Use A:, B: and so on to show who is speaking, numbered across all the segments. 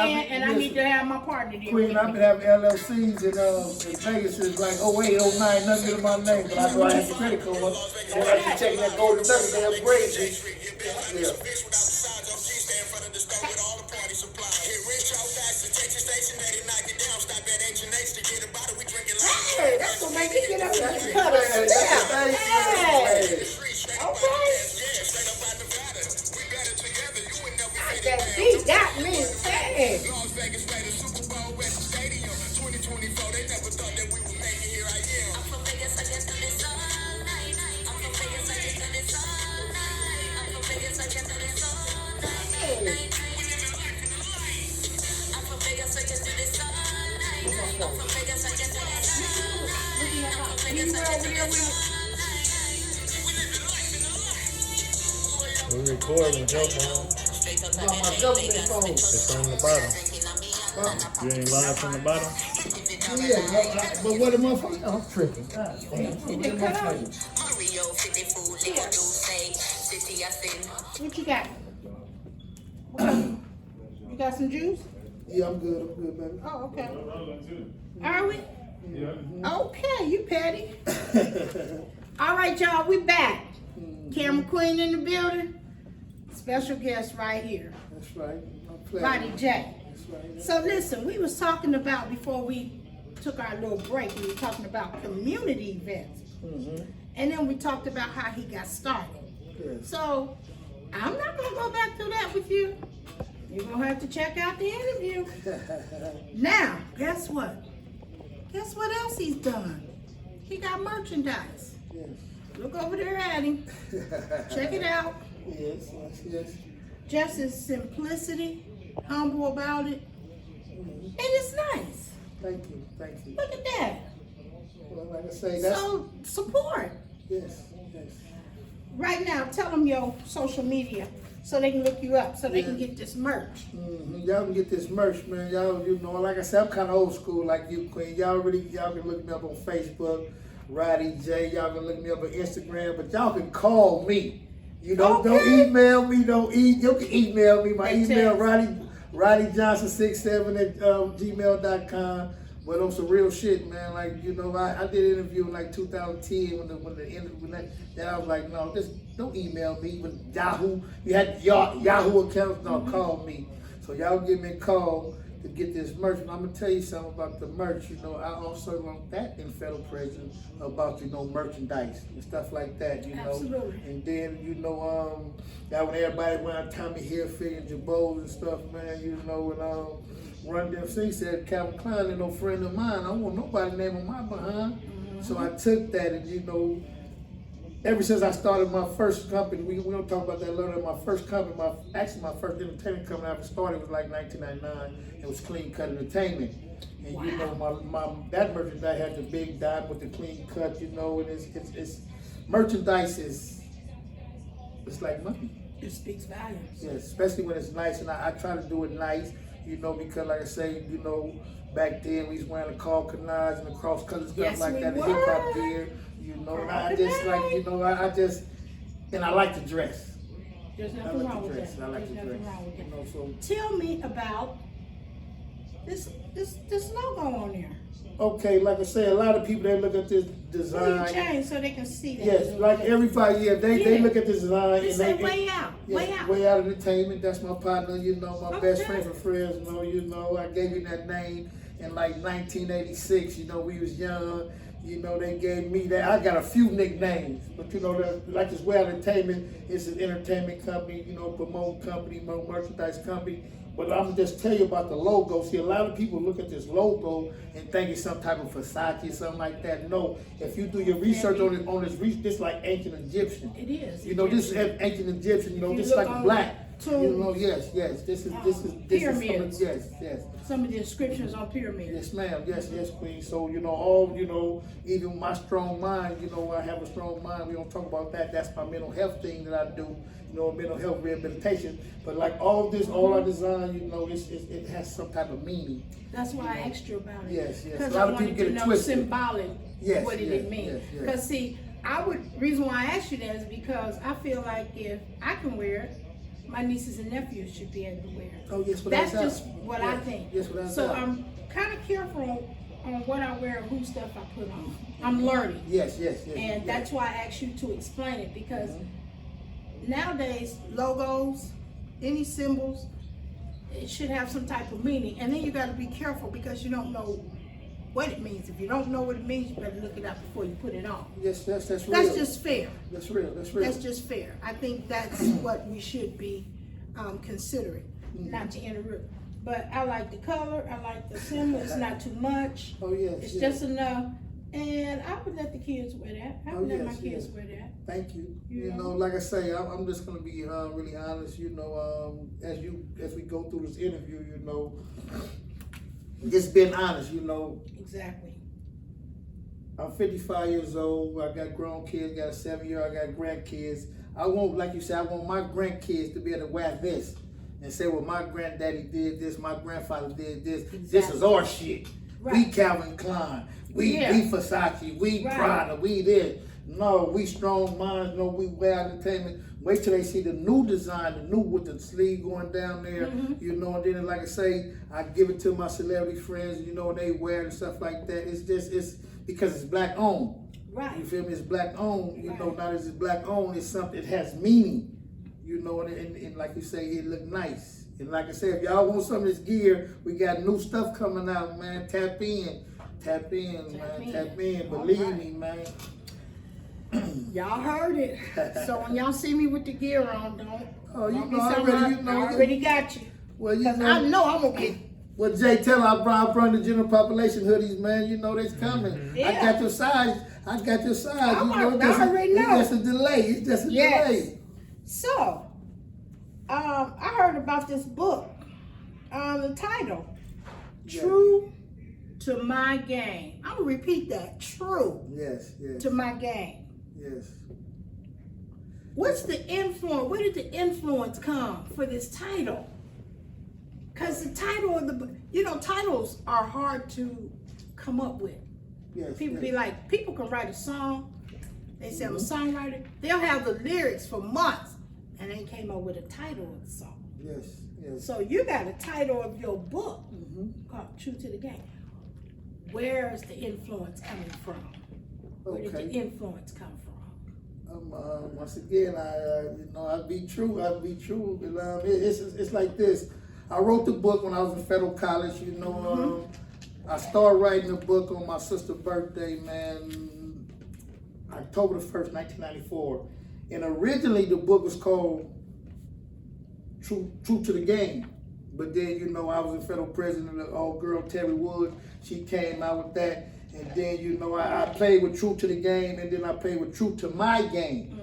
A: paying, and I need to have my partner there.
B: Queen, I've been having LLCs in Vegas. It's like 08, 09, nothing to my name, but I know I have the credit card. And I keep checking that golden nugget, they upgrade me. Yeah.
A: Hey, that's what make me get up and cut
B: Hey,
A: us down. Hey, okay. That beat got me. Hey.
C: We recording your phone.
B: My government phone.
C: It's on the bottom. You ain't live from the bottom?
B: Yeah, but what am I fucking? I'm tripping. God damn.
A: What you got? You got some juice?
B: Yeah, I'm good, baby.
A: Oh, okay. Are we? Okay, you petty. All right, y'all, we back. Camera Queen in the building. Special guest right here,
B: That's right.
A: Roddy J.
B: That's right.
A: So listen, we was talking about, before we took our little break, we were talking about community events. And then we talked about how he got started.
B: Yes.
A: So I'm not gonna go back through that with you. You're gonna have to check out the interview. Now, guess what? Guess what else he's done? He got merchandise.
B: Yes.
A: Look over there at him. Check it out.
B: Yes.
A: Just his simplicity, humble about it. And it's nice.
B: Thank you.
A: Look at that.
B: Well, like I say, that's
A: So support.
B: yes.
A: Right now, tell them your social media so they can look you up, so they can get this merch.
B: Y'all can get this merch, man. Y'all, like I said, I'm kind of old school like you, Queen. Y'all can look me up on Facebook, Roddy J. Y'all can look me up on Instagram, but y'all can call me. Don't email me. You can email me. My email, RoddyJohnson67@gmail.com. But on some real shit, man. Like, I did an interview in like 2010 when then I was like, no, just don't email me. With Yahoo, you had Yahoo accounts, no, call me. So y'all give me a call to get this merch. And I'm gonna tell you something about the merch. I also want that in federal prison about merchandise and stuff like that.
A: Absolutely.
B: And then that when everybody went Tommy Hilfiger and Jabot and stuff, man. And Run DMC said Calvin Klein ain't no friend of mine. I don't want nobody name on my behind. So I took that and ever since I started my first company, we don't talk about that later. My first company, my first entertainment company I ever started was like 1999. It was Clean Cut Entertainment. And my that merchandise had the big dime with the clean cut, and it's merchandise it's like money.
A: It speaks volumes.
B: Yes, especially when it's nice, and I try to do it nice, because like I say, back then we was wearing the Carl Canards and the cross colors stuff
A: Yes,
B: like
A: we
B: that, the
A: were.
B: hip hop gear, and I just like, and I like to dress.
A: There's
B: I
A: nothing
B: like
A: wrong
B: to
A: with
B: dress.
A: that.
B: I like
A: There's
B: to
A: nothing
B: dress.
A: wrong with that.
B: So
A: Tell me about this logo on there.
B: okay, like I say, a lot of people they look at this
A: Will you
B: design.
A: change so they can see that?
B: Yes, like everybody, they
A: Yeah.
B: look at this design
A: They
B: and
A: say
B: they
A: way out, way out.
B: Way Out Entertainment. That's my partner, my best
A: Okay.
B: friend from Fresno. I gave you that name in like 1986. We was young. They gave me that. I got a few nicknames, but like this Way Out Entertainment, it's an entertainment company, promote company, merchandise company. But I'm gonna just tell you about the logo. See, a lot of people look at this logo and think it's some type of Versace or something like that. No, if you do your research on this like ancient Egyptian.
A: It is.
B: This is ancient Egyptian.
A: you
B: This
A: look
B: like
A: on
B: black.
A: tombs,
B: Yes. This is
A: pyramids.
B: yes.
A: Some of the inscriptions on pyramids.
B: Yes, ma'am. Yes, Queen. So, all, even my strong mind, I have a strong mind. We don't talk about that. That's my mental health thing that I do, mental health rehabilitation. But like all our design, it has some type of meaning.
A: That's why I asked you about it.
B: Yes.
A: Because
B: A
A: I
B: lot of
A: wanted
B: people get
A: to
B: it
A: know
B: twisted.
A: symbolic
B: Yes,
A: what did
B: yes,
A: it mean.
B: yes.
A: Because see, reason why I asked you that is because I feel like if I can wear it, my nieces and nephews should be able to wear.
B: Oh, yes, but
A: That's just what I
B: Yeah,
A: think.
B: yes, without
A: So
B: doubt.
A: I'm kind of careful on what I wear and who stuff I put on. I'm learning.
B: Yes.
A: And that's why I asked you to explain it, because nowadays logos, any symbols, it should have some type of meaning. And then you got to be careful because you don't know what it means. If you don't know what it means, you better look it up before you put it on.
B: Yes, that's real.
A: That's just fair.
B: That's real.
A: That's just fair. I think that's what we should be considering, not to interrupt. But I like the color. I like the symbol. It's not too much.
B: Oh, yes.
A: It's
B: yes.
A: just enough. And I would let the kids wear that. I would
B: Oh,
A: let my
B: yes,
A: kids
B: yes.
A: wear that.
B: Thank you.
A: You
B: You
A: know?
B: know, like I say, I'm just gonna be really honest. You know, as we go through this interview, you know, just being honest. You know,
A: Exactly.
B: I'm 55 years old. I got grown kids. Got a 7-year-old. I got grandkids. I want, like you said, I want my grandkids to be able to wear this and say, well, my granddaddy did this, my grandfather did this. This is our shit. We
A: Right.
B: Calvin Klein. We
A: Yeah.
B: Versace. We
A: Right.
B: Prada. We this. No, we strong minds. No, we wear entertainment. Wait till they see the new design, the new with the sleeve going down there. You know, and then like I say, I give it to my celebrity friends. You know, and they wear it and stuff like that. It's because it's black owned.
A: Right.
B: You feel me? It's black owned. You know,
A: Right.
B: not as it's black owned. It's something. It has meaning. You know, and like you say, it look nice. And like I said, if y'all want some of this gear, we got new stuff coming out, man. Tap in,
A: Tap
B: man.
A: in.
B: Tap in.
A: All
B: Believe
A: right.
B: me, man.
A: Y'all heard it. So when y'all see me with the gear on, don't.
B: Oh, you
A: don't be
B: know,
A: something
B: I
A: I already got you.
B: Well, you
A: Cause
B: know.
A: I know I'm gonna get.
B: Well, Jay, tell her I brought the general population hoodies, man. You know they's coming.
A: Yeah.
B: I got your size. I got your size.
A: I
B: it's just
A: already know.
B: It's just a delay. It's just a
A: Yes.
B: delay.
A: So, I heard about this book. The title,
B: Yeah.
A: True to My Game. I'm gonna repeat that. True
B: Yes,
A: to My Game.
B: yes.
A: What's the influence? Where did the influence come for this title? Because the title of the book, you know, titles are hard to come up with.
B: Yes.
A: People
B: yes.
A: be like, people can write a song. They say I'm a songwriter. They'll have the lyrics for months and they came up with a title of the song.
B: Yes, yes.
A: So you got a title of your book
B: Mm-hmm.
A: called True to the Game. Where's the influence coming from? Where did the
B: Okay.
A: influence come from?
B: Once again, I'll be true. I'll be true. It's like this. I wrote the book when I was in federal college. You know, I started writing the book on my sister's birthday, man, October the 1st, 1994. And originally the book was called True to the Game. But then, you know, I was in federal prison and the old girl, Terry Woods, she came out with that. And then, you know, I played with True to the Game, and then I played with True to My Game.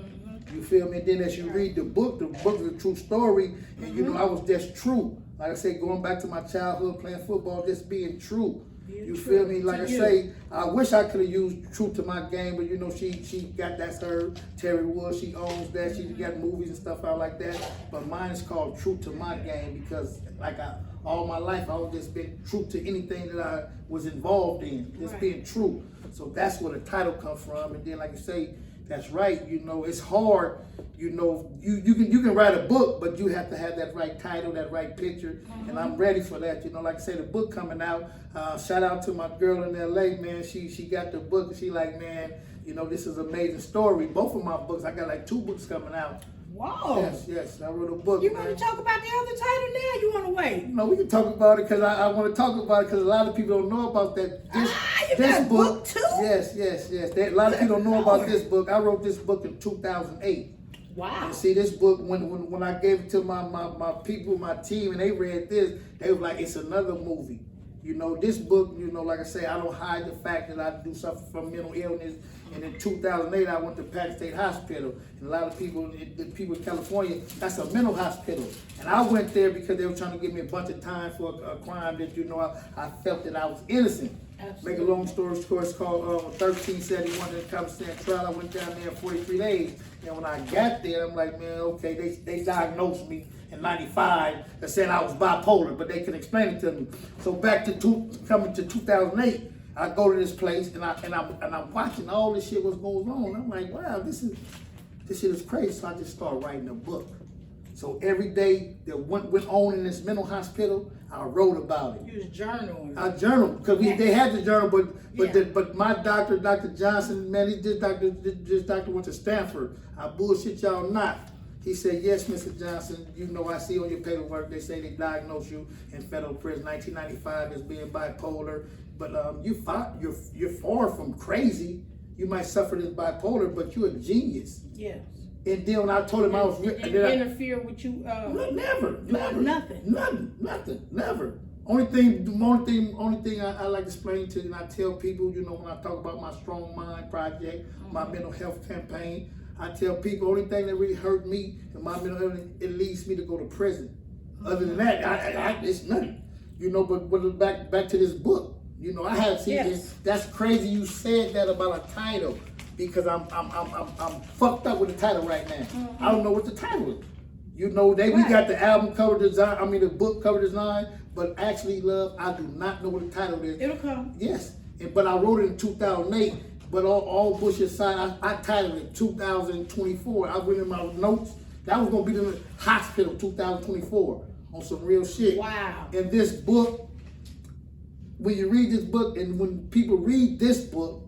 B: You feel me? And then as you read the book is a true story. And, you know, I was just true. Like I say, going back to my childhood playing football, just being true.
A: Being
B: You
A: true
B: feel me? Like
A: to
B: I
A: you.
B: say, I wish I could have used True to My Game, but you know, she got, that's her, Terry Wood, she owns that, she got movies and stuff out like that. But mine is called True to My Game because like all my life I've just been true to anything that I was involved in, just
A: Right.
B: being true. So that's where the title comes from. And then like you say, that's right, you know, it's hard, you know, you can write a book, but you have to have that right title, that right picture, and I'm ready for that. You know, like I say, the book coming out, shout out to my girl in LA, man, she got the book, and she like, man, you know, this is an amazing story. Both of my books, I got like 2 books coming out.
A: Whoa.
B: Yes, I wrote a book,
A: You
B: man.
A: want to talk about the other title now? You want to wait?
B: No, we can talk about it because I want to talk about it because a lot of people don't know about that.
A: You got a book too?
B: Yes. A lot of people don't know about this book. I wrote this book in 2008.
A: Wow.
B: And see, this book, when I gave it to my people, my team, and they read this, they were like, it's another movie. You know, this book, you know, like I say, I don't hide the fact that I do suffer from mental illness. And in 2008, I went to Pack State Hospital. And a lot of people, the people in California, that's a mental hospital. And I went there because they were trying to give me a bunch of time for a crime that, you know, I felt that I was innocent.
A: Absolutely.
B: Make a long story short, it's called 1371 in the California trial. I went down there 43 days. And when I got there, I'm like, man, okay, they diagnosed me in 95 and said I was bipolar, but they couldn't explain it to me. So back to coming to 2008, I go to this place and I'm watching all this shit what's going on. I'm like, wow, this shit is crazy. So I just start writing a book. So every day that went on in this mental hospital, I wrote about it.
A: You was journaling.
B: I journaled because they had to journal,
A: Yeah.
B: but my doctor, Dr. Johnson, man, this doctor went to Stanford. I bullshit y'all not. He said, yes, Mr. Johnson, you know, I see on your paperwork, they say they diagnosed you in federal prison 1995 as being bipolar, but you're far from crazy. You might suffer this bipolar, but you're a genius.
A: Yes.
B: And then when I told him I was...
A: Did it interfere with you?
B: Never. Nothing. Never. Only thing I like to explain to, and I tell people, you know, when I talk about my Strong Mind project, my mental health campaign, I tell people, only thing that really hurt me in my mental health, it leads me to go to prison. Other than that, it's nothing. You know, but back to this book. You know, I have seen this. That's crazy. You said that about a title because I'm fucked up with the title right now. I don't know what the title is. You know, we got the album cover design. I mean, the book cover design. But actually, love, I do not know what the title is.
A: It'll come.
B: Yes, but I wrote it in 2008. But all bullshit aside, I titled it 2024. I went in my notes. That was gonna be the hospital 2024 on some real shit.
A: Wow.
B: And this book, when you read this book, and when people read this book,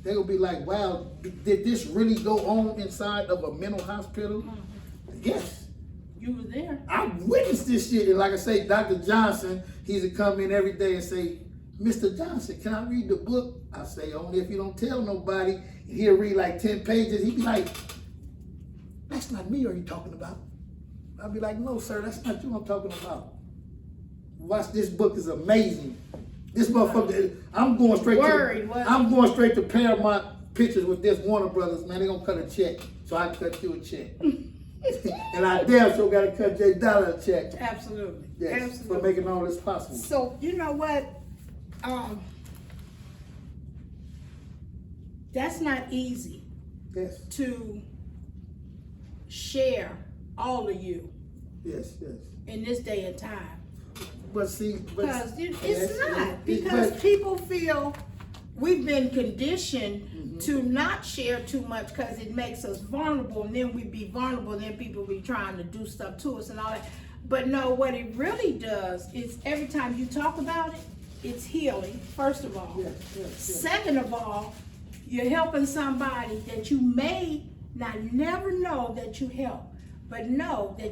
B: they're gonna be like, wow, did this really go on inside of a mental hospital? Yes.
A: You were there.
B: I witnessed this shit, and like I say, Dr. Johnson, he used to come in every day and say, Mr. Johnson, can I read the book? I say, only if you don't tell nobody. And he'll read like 10 pages. He'd be like, that's not me, are you talking about? I'd be like, no, sir, that's not you I'm talking about. Watch, this book is amazing. This motherfucker, I'm going straight to Paramount Pictures with this Warner Brothers, man. They gonna cut a check, so I cut you a check. And I damn sure gotta cut Jay Dollar a check.
A: Absolutely.
B: Yes,
A: Absolutely.
B: for making all this possible.
A: So, you know what? That's not easy
B: Yes,
A: to share all of you
B: yes.
A: in this day and time.
B: But see,
A: Because it's not. Because people feel we've been conditioned to not share too much because it makes us vulnerable, and then we be vulnerable, and then people be trying to do stuff to us and all that. But no, what it really does is every time you talk about it, it's healing, first of all.
B: Yes.
A: Second of all, you're helping somebody that you may not never know that you help, but know that